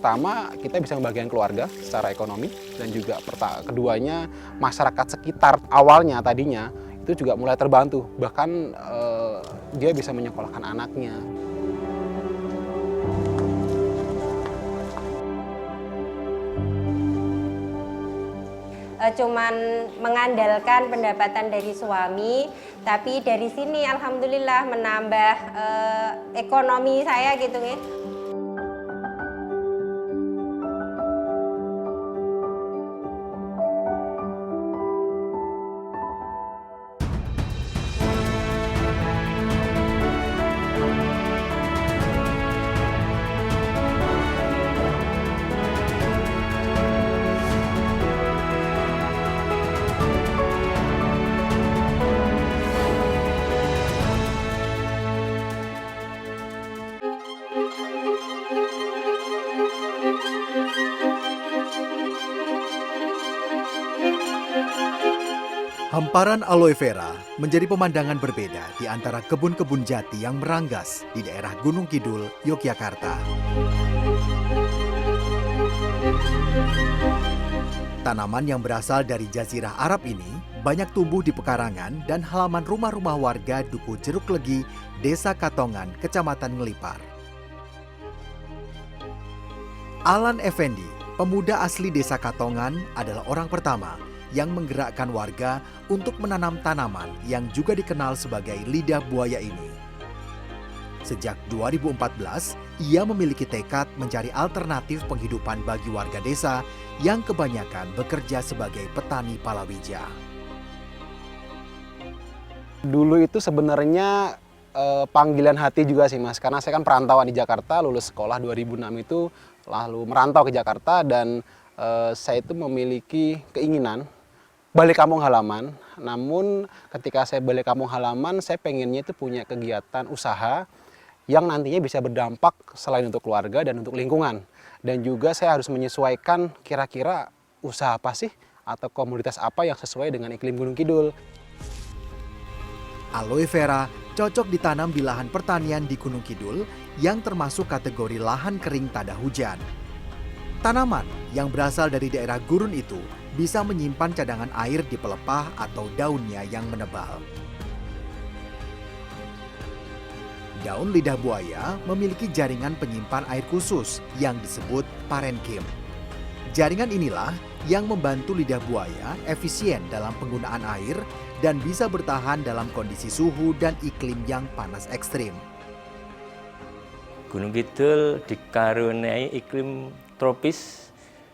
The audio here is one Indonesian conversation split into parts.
pertama kita bisa membagikan keluarga secara ekonomi, dan juga keduanya masyarakat sekitar awalnya tadinya itu juga mulai terbantu, bahkan dia bisa menyekolahkan anaknya. Cuman mengandalkan pendapatan dari suami, tapi dari sini alhamdulillah menambah ekonomi saya gitu ya. Hamparan aloe vera menjadi pemandangan berbeda di antara kebun-kebun jati yang meranggas di daerah Gunung Kidul, Yogyakarta. Tanaman yang berasal dari Jazirah Arab ini banyak tumbuh di pekarangan dan halaman rumah-rumah warga Duku Jeruk Legi, Desa Katongan, Kecamatan Ngelipar. Alan Effendi, pemuda asli Desa Katongan, adalah orang pertama yang menggerakkan warga untuk menanam tanaman yang juga dikenal sebagai lidah buaya ini. Sejak 2014, ia memiliki tekad mencari alternatif penghidupan bagi warga desa yang kebanyakan bekerja sebagai petani palawija. Dulu itu sebenarnya panggilan hati juga sih Mas, karena saya kan perantauan di Jakarta, lulus sekolah 2006 itu lalu merantau ke Jakarta, dan saya itu memiliki keinginan balik kampung halaman. Namun ketika saya balik kampung halaman, saya pengennya itu punya kegiatan usaha yang nantinya bisa berdampak selain untuk keluarga dan untuk lingkungan. Dan juga saya harus menyesuaikan kira-kira usaha apa sih atau komoditas apa yang sesuai dengan iklim Gunung Kidul. Aloe vera cocok ditanam di lahan pertanian di Gunung Kidul yang termasuk kategori lahan kering tada hujan. Tanaman yang berasal dari daerah gurun itu bisa menyimpan cadangan air di pelepah atau daunnya yang menebal. Daun lidah buaya memiliki jaringan penyimpan air khusus yang disebut parenkim. Jaringan inilah yang membantu lidah buaya efisien dalam penggunaan air dan bisa bertahan dalam kondisi suhu dan iklim yang panas ekstrim. Gunung Kidul dikaruniai iklim tropis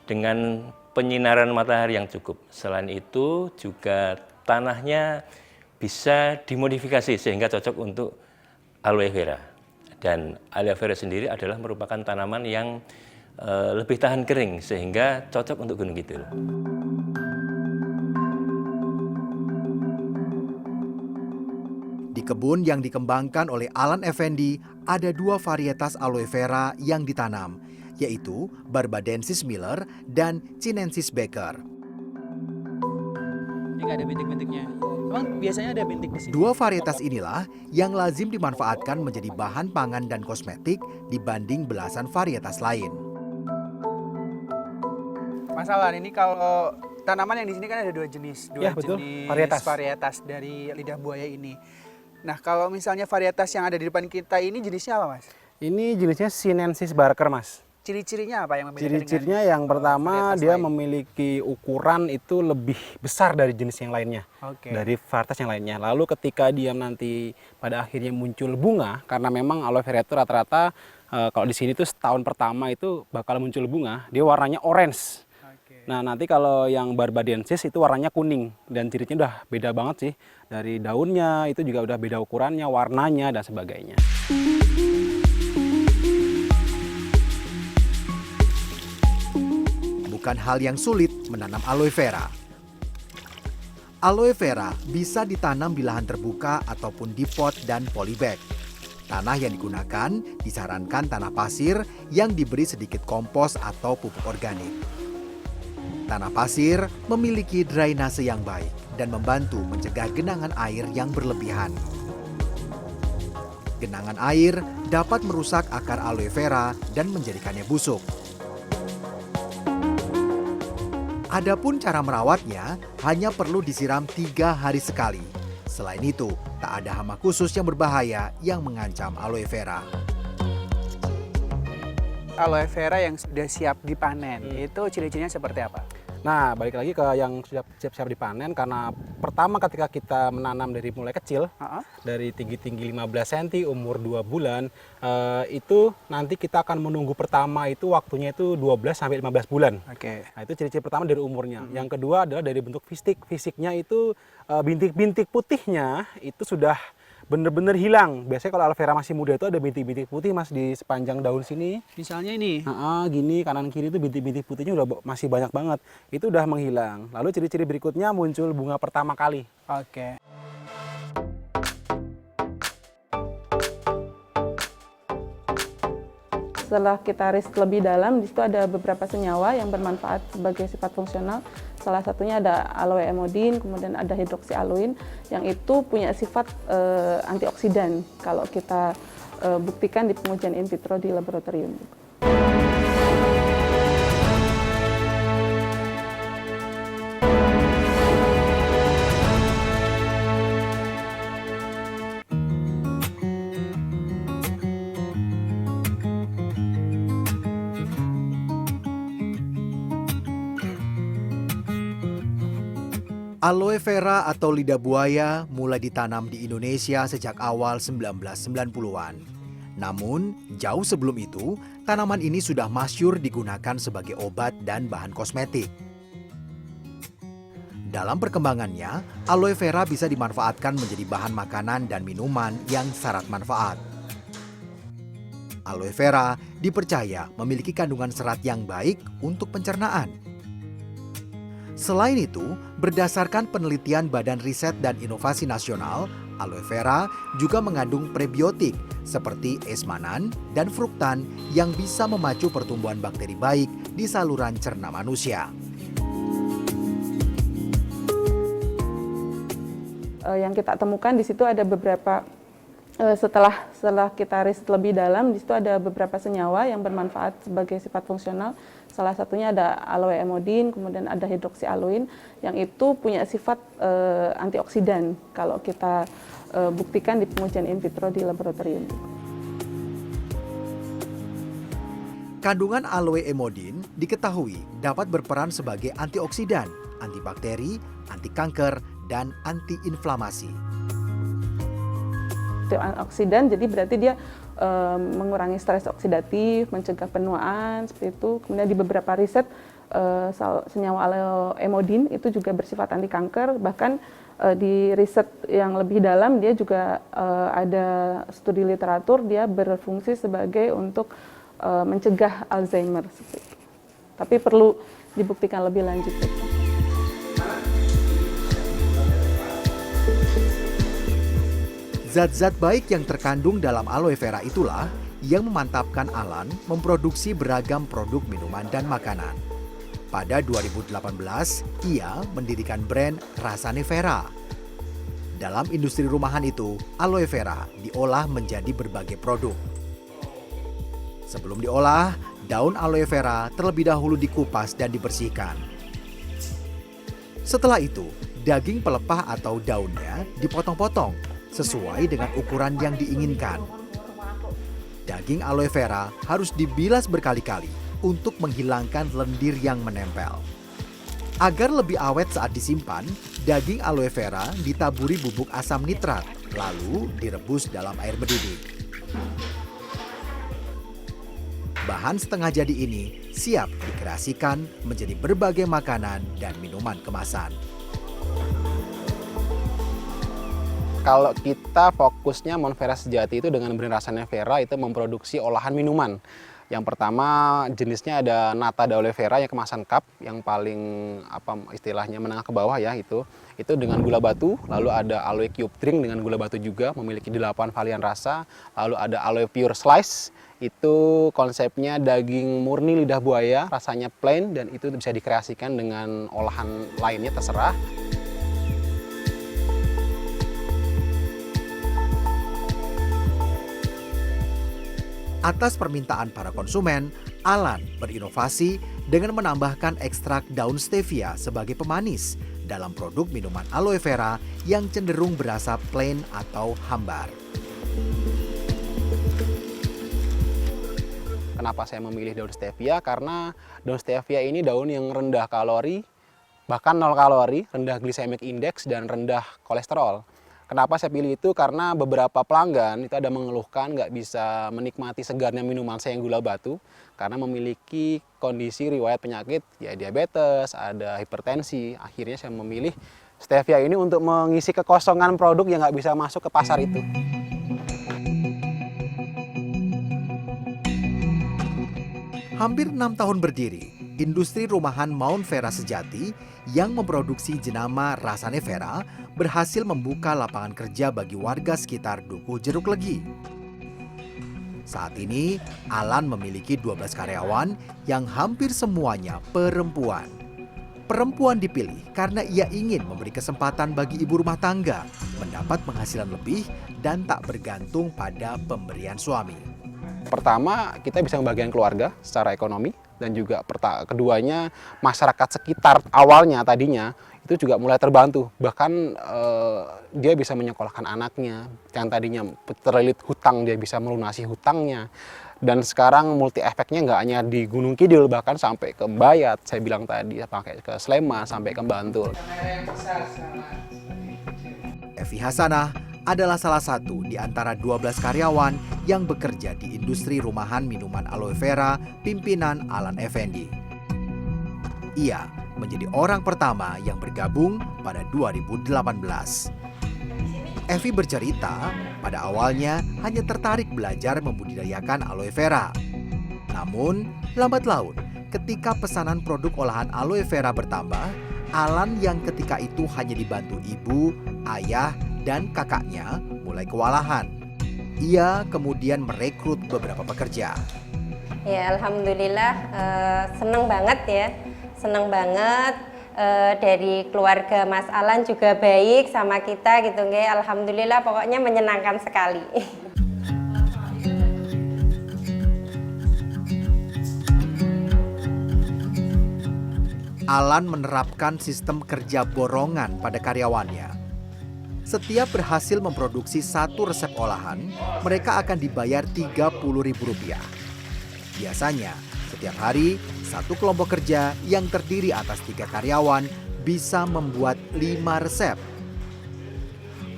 dengan penyinaran matahari yang cukup. Selain itu juga tanahnya bisa dimodifikasi sehingga cocok untuk aloe vera. Dan aloe vera sendiri adalah merupakan tanaman yang lebih tahan kering sehingga cocok untuk Gunung Kidul. Di kebun yang dikembangkan oleh Alan Effendi ada 2 varietas aloe vera yang ditanam, yaitu Barbadensis Miller dan Chinensis Baker. Ini nggak ada bintik-bintiknya. Emang biasanya ada bintik di sini? 2 varietas inilah yang lazim dimanfaatkan menjadi bahan pangan dan kosmetik dibanding belasan varietas lain. Mas Alan, ini kalau tanaman yang di sini kan ada 2 jenis, Ya, betul. jenis Varietas. varietas dari lidah buaya ini. Nah, kalau misalnya varietas yang ada di depan kita ini jenisnya apa, Mas? Ini jenisnya Sinensis Barker, Mas. Ciri-cirinya apa yang membedakan Ciri-cirinya dengan yang pertama varietas dia lain? memiliki ukuran itu lebih besar dari jenis yang lainnya, Oke. dari varietas yang lainnya. Lalu ketika dia nanti pada akhirnya muncul bunga, karena memang aloe vera itu rata-rata kalau di sini tuh setahun pertama itu bakal muncul bunga, dia warnanya orange. Oke. Nah nanti kalau yang Barbadensis itu warnanya kuning, dan cirinya udah beda banget sih, dari daunnya itu juga udah beda ukurannya, warnanya dan sebagainya. Bukan hal yang sulit menanam aloe vera. Aloe vera bisa ditanam di lahan terbuka ataupun di pot dan polybag. Tanah yang digunakan disarankan tanah pasir yang diberi sedikit kompos atau pupuk organik. Tanah pasir memiliki drainase yang baik dan membantu mencegah genangan air yang berlebihan. Genangan air dapat merusak akar aloe vera dan menjadikannya busuk. Adapun cara merawatnya hanya perlu disiram 3 hari sekali. Selain itu, tak ada hama khusus yang berbahaya yang mengancam aloe vera. Aloe vera yang sudah siap dipanen, itu ciri-cirinya seperti apa? Nah, balik lagi ke yang sudah siap-siap dipanen, karena pertama ketika kita menanam dari mulai kecil, dari tinggi-tinggi 15 cm, umur 2 bulan, itu nanti kita akan menunggu pertama itu waktunya itu 12 sampai 15 bulan. Oke. Nah, itu ciri-ciri pertama dari umurnya. Yang kedua adalah dari bentuk fisik. Fisiknya itu bintik-bintik putihnya itu sudah benar-benar hilang. Biasanya kalau aloe vera masih muda itu ada bintik-bintik putih Mas di sepanjang daun sini. Misalnya ini. Gini kanan kiri itu bintik-bintik putihnya udah masih banyak banget. Itu udah menghilang. Lalu ciri-ciri berikutnya muncul bunga pertama kali. Oke. Setelah kita riset lebih dalam, di situ ada beberapa senyawa yang bermanfaat sebagai sifat fungsional. Salah satunya ada aloe emodin, kemudian ada hidroksialuin, yang itu punya sifat antioksidan kalau kita buktikan di pengujian in vitro di laboratorium. Aloe vera atau lidah buaya mulai ditanam di Indonesia sejak awal 1990-an. Namun, jauh sebelum itu, tanaman ini sudah masyhur digunakan sebagai obat dan bahan kosmetik. Dalam perkembangannya, aloe vera bisa dimanfaatkan menjadi bahan makanan dan minuman yang syarat manfaat. Aloe vera dipercaya memiliki kandungan serat yang baik untuk pencernaan. Selain itu, berdasarkan penelitian Badan Riset dan Inovasi Nasional, aloe vera juga mengandung prebiotik seperti esmanan dan fruktan yang bisa memacu pertumbuhan bakteri baik di saluran cerna manusia. Yang kita temukan di situ ada beberapa, setelah kita riset lebih dalam, di situ ada beberapa senyawa yang bermanfaat sebagai sifat fungsional. Salah satunya ada aloe emodin, kemudian ada hidroksialuin, yang itu punya sifat antioksidan kalau kita buktikan di pengujian in vitro di laboratorium. Kandungan aloe emodin diketahui dapat berperan sebagai antioksidan, antibakteri, anti kanker, dan antiinflamasi. Antioksidan jadi berarti dia mengurangi stres oksidatif, mencegah penuaan seperti itu. Kemudian di beberapa riset senyawa aloe emodin itu juga bersifat anti kanker. Bahkan di riset yang lebih dalam dia juga ada studi literatur dia berfungsi sebagai untuk mencegah Alzheimer seperti itu. Tapi perlu dibuktikan lebih lanjut. Zat-zat baik yang terkandung dalam aloe vera itulah yang memantapkan Alan memproduksi beragam produk minuman dan makanan. Pada 2018, ia mendirikan brand Rasane Vera. Dalam industri rumahan itu, aloe vera diolah menjadi berbagai produk. Sebelum diolah, daun aloe vera terlebih dahulu dikupas dan dibersihkan. Setelah itu, daging pelepah atau daunnya dipotong-potong sesuai dengan ukuran yang diinginkan. Daging aloe vera harus dibilas berkali-kali untuk menghilangkan lendir yang menempel. Agar lebih awet saat disimpan, daging aloe vera ditaburi bubuk asam nitrat, lalu direbus dalam air mendidih. Bahan setengah jadi ini siap dikreasikan menjadi berbagai makanan dan minuman kemasan. Kalau kita fokusnya Monstera sejati itu dengan brand Rasane Vera itu memproduksi olahan minuman. Yang pertama jenisnya ada nata de aloe vera yang kemasan cup yang paling istilahnya menengah ke bawah ya itu dengan gula batu, lalu ada aloe cube drink dengan gula batu juga memiliki 8 varian rasa, lalu ada aloe pure slice itu konsepnya daging murni lidah buaya, rasanya plain dan itu bisa dikreasikan dengan olahan lainnya terserah. Atas permintaan para konsumen, Alan berinovasi dengan menambahkan ekstrak daun stevia sebagai pemanis dalam produk minuman aloe vera yang cenderung berasa plain atau hambar. Kenapa saya memilih daun stevia? Karena daun stevia ini daun yang rendah kalori, bahkan 0 kalori, rendah glycemic index, dan rendah kolesterol. Kenapa saya pilih itu? Karena beberapa pelanggan itu ada mengeluhkan nggak bisa menikmati segarnya minuman saya yang gula batu karena memiliki kondisi riwayat penyakit ya diabetes, ada hipertensi. Akhirnya saya memilih stevia ini untuk mengisi kekosongan produk yang nggak bisa masuk ke pasar itu. Hampir 6 tahun berdiri, industri rumahan Mount Vera Sejati yang memproduksi jenama Rasane Vera berhasil membuka lapangan kerja bagi warga sekitar Dukuh Jeruk Legi. Saat ini, Alan memiliki 12 karyawan yang hampir semuanya perempuan. Perempuan dipilih karena ia ingin memberi kesempatan bagi ibu rumah tangga mendapat penghasilan lebih dan tak bergantung pada pemberian suami. Pertama, kita bisa membagikan keluarga secara ekonomi, dan juga keduanya masyarakat sekitar awalnya tadinya itu juga mulai terbantu. Bahkan dia bisa menyekolahkan anaknya yang tadinya terlilit hutang, dia bisa melunasi hutangnya. Dan sekarang multi efeknya nggak hanya di Gunung Kidul, bahkan sampai ke Mbayat, saya bilang tadi, sampai ke Sleman, sampai ke Bantul. Evi Hasanah adalah salah satu di antara 12 karyawan yang bekerja di industri rumahan minuman aloe vera pimpinan Alan Effendi. Ia menjadi orang pertama yang bergabung pada 2018. Evi bercerita, pada awalnya hanya tertarik belajar membudidayakan aloe vera. Namun, lambat laun, ketika pesanan produk olahan aloe vera bertambah, Alan yang ketika itu hanya dibantu ibu, ayah, dan kakaknya mulai kewalahan. Ia kemudian merekrut beberapa pekerja. Ya, alhamdulillah seneng banget ya, seneng banget. Dari keluarga Mas Alan juga baik sama kita gitu nggih. Alhamdulillah, pokoknya menyenangkan sekali. Alan menerapkan sistem kerja borongan pada karyawannya. Setiap berhasil memproduksi satu resep olahan, mereka akan dibayar Rp30.000. Biasanya, setiap hari, satu kelompok kerja yang terdiri atas 3 karyawan bisa membuat 5 resep.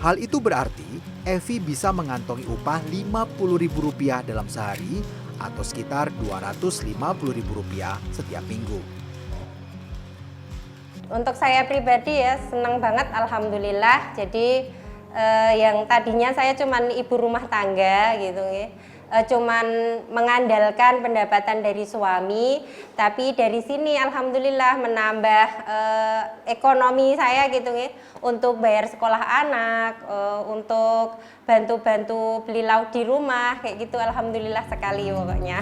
Hal itu berarti Evi bisa mengantongi upah Rp50.000 dalam sehari atau sekitar Rp250.000 setiap minggu. Untuk saya pribadi ya senang banget, alhamdulillah. Jadi yang tadinya saya cuman ibu rumah tangga gitu ya, cuman mengandalkan pendapatan dari suami, tapi dari sini alhamdulillah menambah ekonomi saya gitu ya, untuk bayar sekolah anak, untuk bantu-bantu beli lauk di rumah kayak gitu, alhamdulillah sekali pokoknya.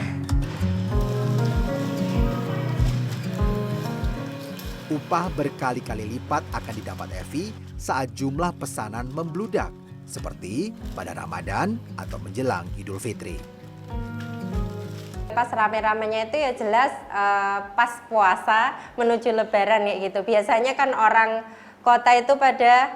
Upah berkali-kali lipat akan didapat Evi saat jumlah pesanan membludak, seperti pada Ramadan atau menjelang Idul Fitri. Pas rame-ramenya itu ya jelas pas puasa menuju Lebaran kayak gitu. Biasanya kan orang kota itu pada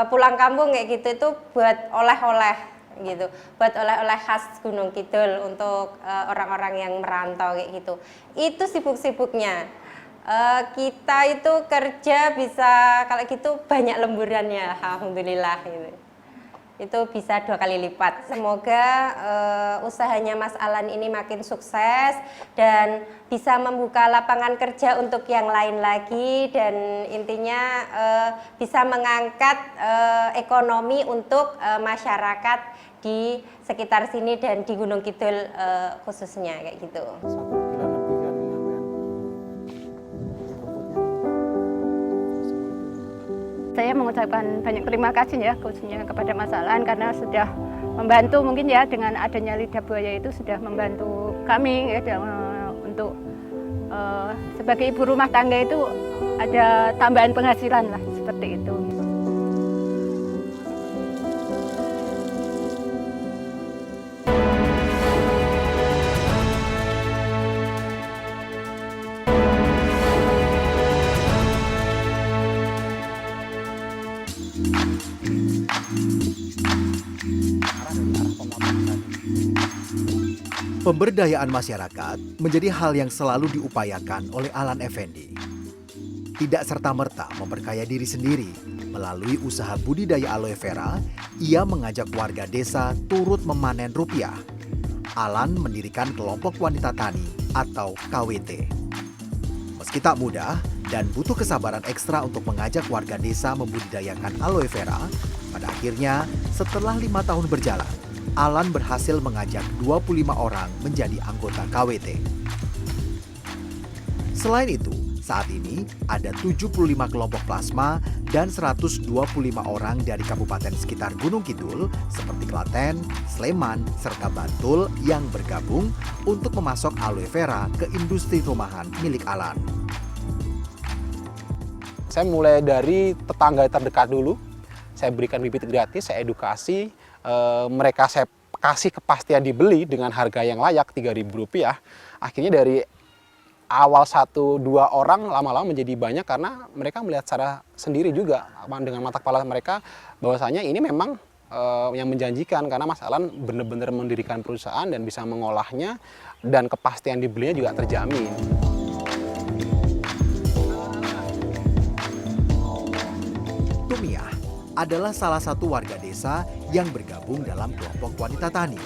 pulang kampung kayak gitu itu buat oleh-oleh gitu, buat oleh-oleh khas Gunung Kidul untuk orang-orang yang merantau kayak gitu. Itu sibuk-sibuknya. Kita itu kerja bisa kalau gitu banyak lemburannya, alhamdulillah gitu. Itu bisa 2 kali lipat. Semoga usahanya Mas Alan ini makin sukses dan bisa membuka lapangan kerja untuk yang lain lagi, dan intinya bisa mengangkat ekonomi untuk masyarakat di sekitar sini dan di Gunung Kidul khususnya kayak gitu. Saya mengucapkan banyak terima kasih ya khususnya kepada Mas Alan karena sudah membantu, mungkin ya dengan adanya lidah buaya itu sudah membantu kami ya untuk sebagai ibu rumah tangga itu ada tambahan penghasilan lah seperti itu. Pemberdayaan masyarakat menjadi hal yang selalu diupayakan oleh Alan Effendi. Tidak serta-merta memperkaya diri sendiri, melalui usaha budidaya aloe vera, ia mengajak warga desa turut memanen rupiah. Alan mendirikan kelompok wanita tani atau KWT. Meski tak mudah dan butuh kesabaran ekstra untuk mengajak warga desa membudidayakan aloe vera, pada akhirnya setelah 5 tahun berjalan, Alan berhasil mengajak 25 orang menjadi anggota KWT. Selain itu, saat ini ada 75 kelompok plasma dan 125 orang dari kabupaten sekitar Gunung Kidul seperti Klaten, Sleman, serta Bantul yang bergabung untuk memasok aloe vera ke industri rumahan milik Alan. Saya mulai dari tetangga terdekat dulu, saya berikan bibit gratis, saya edukasi, mereka saya kasih kepastian dibeli dengan harga yang layak Rp3.000. Akhirnya dari awal 1-2 orang lama-lama menjadi banyak karena mereka melihat secara sendiri juga dengan mata kepala mereka bahwasanya ini memang yang menjanjikan karena Mas Alan benar-benar mendirikan perusahaan dan bisa mengolahnya dan kepastian dibelinya juga terjamin. Tumiah adalah salah satu warga desa yang bergabung dalam kelompok wanita tani.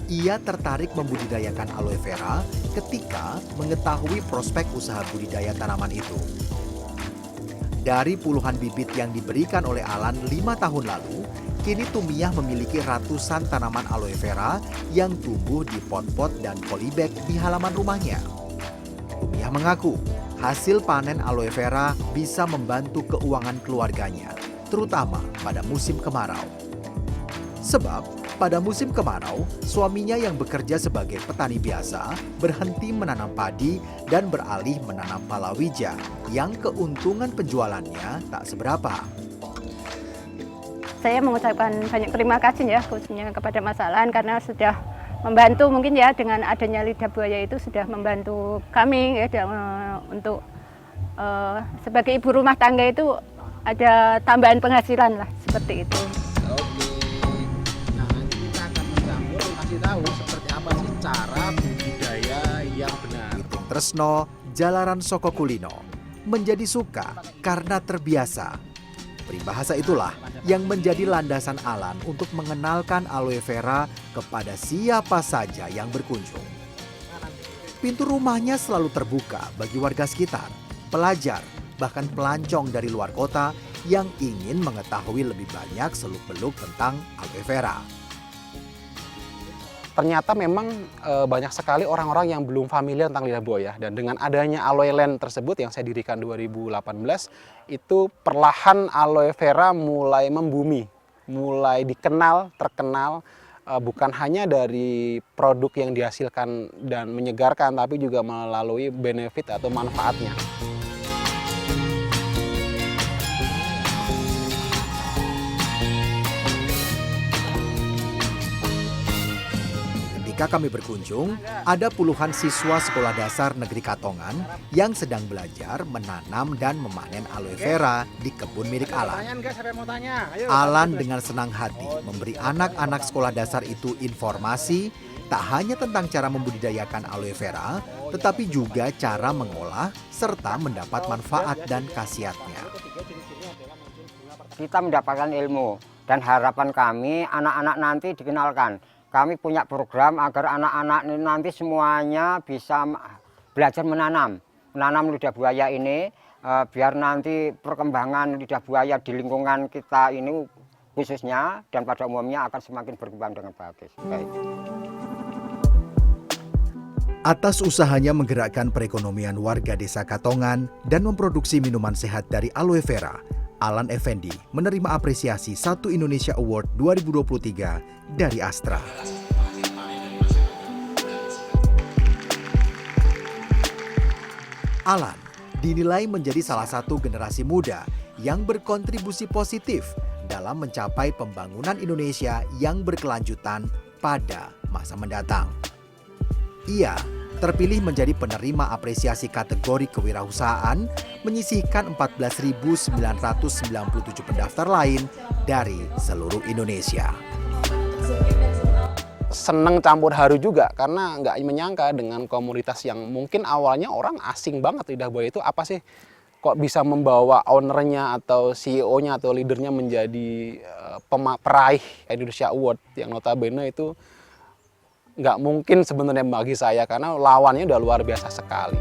Ia tertarik membudidayakan aloe vera ketika mengetahui prospek usaha budidaya tanaman itu. Dari puluhan bibit yang diberikan oleh Alan 5 tahun lalu, kini Tumiah memiliki ratusan tanaman aloe vera yang tumbuh di pot-pot dan polybag di halaman rumahnya. Tumiah mengaku hasil panen aloe vera bisa membantu keuangan keluarganya, terutama pada musim kemarau. Sebab pada musim kemarau, suaminya yang bekerja sebagai petani biasa berhenti menanam padi dan beralih menanam palawija yang keuntungan penjualannya tak seberapa. Saya mengucapkan banyak terima kasih ya khususnya kepada Mas Alan karena sudah membantu mungkin ya dengan adanya lidah buaya itu sudah membantu kami ya untuk sebagai ibu rumah tangga itu ada tambahan penghasilan lah seperti itu. Oke, nah nanti kita akan mencampur dan kasih tahu seperti apa sih cara budidaya yang benar. Tresno, Jalaran Soko Kulino, menjadi suka karena terbiasa. Peribahasa itulah yang menjadi landasan Alan untuk mengenalkan aloe vera kepada siapa saja yang berkunjung. Pintu rumahnya selalu terbuka bagi warga sekitar, pelajar, bahkan pelancong dari luar kota yang ingin mengetahui lebih banyak seluk-beluk tentang aloe vera. Ternyata memang banyak sekali orang-orang yang belum familiar tentang lidah buaya, dan dengan adanya Aloe Land tersebut yang saya dirikan 2018 itu perlahan aloe vera mulai membumi, mulai dikenal, terkenal bukan hanya dari produk yang dihasilkan dan menyegarkan tapi juga melalui benefit atau manfaatnya. Ketika kami berkunjung, ada puluhan siswa sekolah dasar negeri Katongan yang sedang belajar menanam dan memanen aloe vera di kebun milik Alan. Alan dengan senang hati memberi anak-anak sekolah dasar itu informasi tak hanya tentang cara membudidayakan aloe vera, tetapi juga cara mengolah serta mendapat manfaat dan khasiatnya. Kita mendapatkan ilmu dan harapan kami anak-anak nanti dikenalkan. Kami punya program agar anak-anak nanti semuanya bisa belajar menanam lidah buaya ini biar nanti perkembangan lidah buaya di lingkungan kita ini khususnya dan pada umumnya akan semakin berkembang dengan bagus. Baik. Atas usahanya menggerakkan perekonomian warga desa Katongan dan memproduksi minuman sehat dari aloe vera, Alan Effendi menerima apresiasi 1 Indonesia Award 2023 dari Astra. Alan dinilai menjadi salah satu generasi muda yang berkontribusi positif dalam mencapai pembangunan Indonesia yang berkelanjutan pada masa mendatang. Ia terpilih menjadi penerima apresiasi kategori kewirausahaan, menyisihkan 14.997 pendaftar lain dari seluruh Indonesia. Seneng campur haru juga karena nggak menyangka dengan komunitas yang mungkin awalnya orang asing banget lidah buaya itu apa sih, kok bisa membawa ownernya atau CEO-nya atau leadernya menjadi peraih Indonesia Award yang notabene itu nggak mungkin sebenarnya bagi saya karena lawannya udah luar biasa sekali.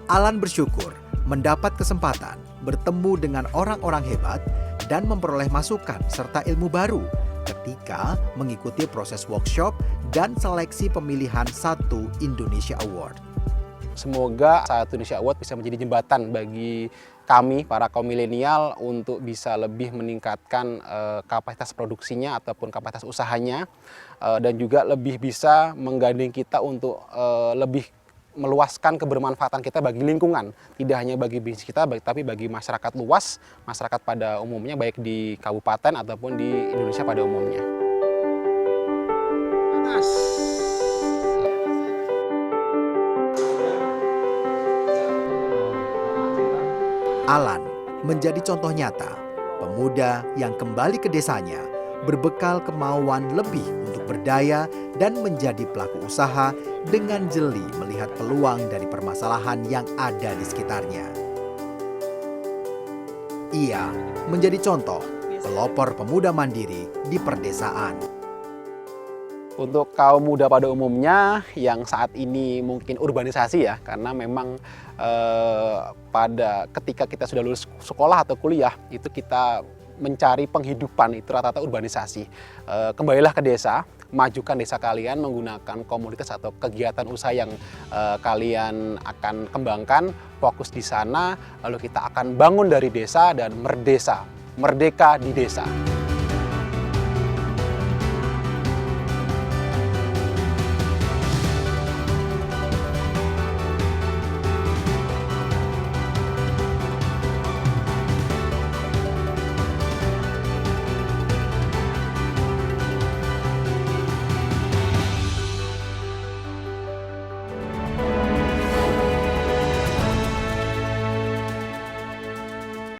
Alan bersyukur mendapat kesempatan bertemu dengan orang-orang hebat dan memperoleh masukan serta ilmu baru ketika mengikuti proses workshop dan seleksi pemilihan 1 Indonesia Award. Semoga 1 Indonesia Award bisa menjadi jembatan bagi kami, para kaum milenial, untuk bisa lebih meningkatkan kapasitas produksinya ataupun kapasitas usahanya, dan juga lebih bisa menggandeng kita untuk lebih meluaskan kebermanfaatan kita bagi lingkungan, tidak hanya bagi bisnis kita, tapi bagi masyarakat luas, masyarakat pada umumnya, baik di kabupaten ataupun di Indonesia pada umumnya. Alan menjadi contoh nyata pemuda yang kembali ke desanya berbekal kemauan lebih untuk berdaya dan menjadi pelaku usaha dengan jeli melihat peluang dari permasalahan yang ada di sekitarnya. Ia menjadi contoh pelopor pemuda mandiri di perdesaan. Untuk kaum muda pada umumnya yang saat ini mungkin urbanisasi ya, karena memang pada ketika kita sudah lulus sekolah atau kuliah itu kita mencari penghidupan itu rata-rata urbanisasi. Kembalilah ke desa, majukan desa kalian menggunakan komunitas atau kegiatan usaha yang kalian akan kembangkan, fokus di sana, lalu kita akan bangun dari desa dan merdeka di desa.